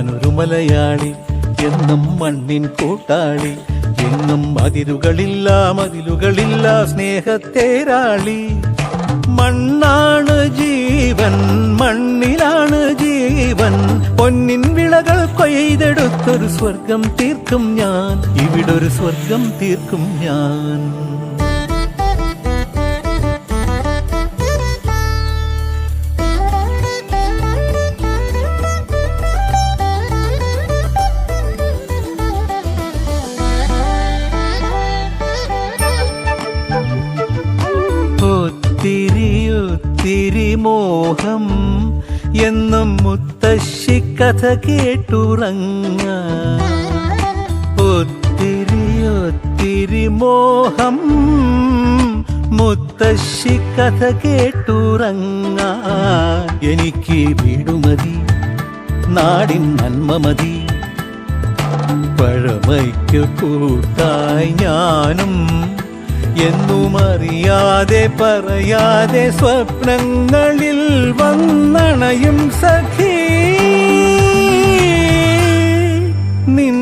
ഞാനൊരു മലയാളി, എന്നും മണ്ണിൻ കൂട്ടാളി, എങ്ങും മതിലുകളില്ല സ്നേഹത്തേരാളി. മണ്ണാണ് ജീവൻ, മണ്ണിലാണ് ജീവൻ, പൊന്നിൻ വിളകൾ കൊയ്തെടുത്തൊരു സ്വർഗം തീർക്കും ഞാൻ, ഇവിടൊരു സ്വർഗം തീർക്കും ഞാൻ. ഒത്തിരി മോഹം എന്നും മുത്തശ്ശി കഥ കേട്ടുറങ്ങ. ഒത്തിരി മോഹം മുത്തശ്ശി കഥ കേട്ടുറങ്ങ. എനിക്ക് വീടുമതി, നാടിൻ നന്മ മതി, പഴമയ്ക്കു കൂട്ടായി ഞാനും എന്നും അറിയാതെ പറയാതെ സ്വപ്നങ്ങളിൽ വന്നണയും സഖി. നിൻ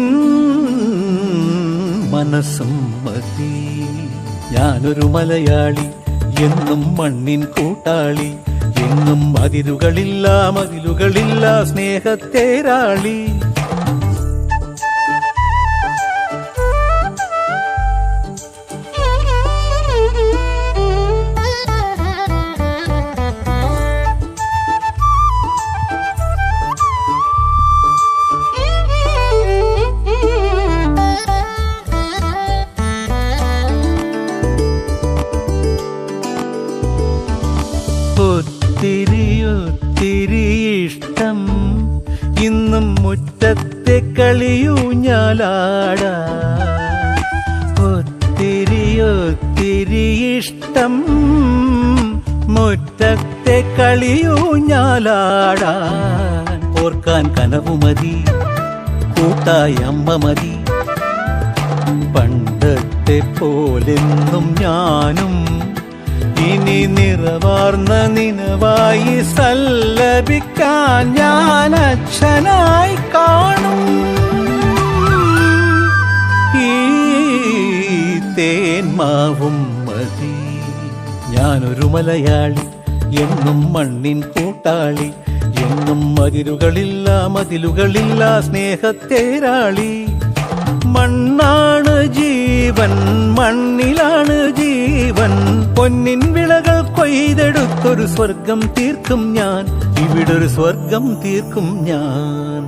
മനസ്സും മതി. ഞാനൊരു മലയാളി, എന്നും മണ്ണിൻ കൂട്ടാളി, എങ്ങും മതിലുകളില്ല സ്നേഹത്തേരാളി. ഒത്തിരി ഇഷ്ടം ഇന്നും മുറ്റത്തെ കളിയൂഞ്ഞാലാട. ഒത്തിരി ഇഷ്ടം മുറ്റത്തെ കളിയൂഞ്ഞാലാടാൻ. ഓർക്കാൻ കനവുമതി, കൂട്ടായ അമ്മ മതി, പണ്ടത്തെ പോലെന്നും ഞാനും ഇനി നിറവാർന്ന നിനവായി സല്ലപിക്കാൻ ഞാൻ അച്ഛനായി കാണും. ഈ തേന്മാവും മതി. ഞാനൊരു മലയാളി, എന്നും മണ്ണിൻ കൂട്ടാളി, എന്നും മതിലുകളില്ല സ്നേഹത്തേരാളി. മണ്ണാണ് ജീവൻ, മണ്ണിലാണ് ജീവൻ, പൊന്നിൻ വിളകൾ കൊയ്തെടുത്തൊരു സ്വർഗം തീർക്കും ഞാൻ, ഇവിടൊരു സ്വർഗം തീർക്കും ഞാൻ.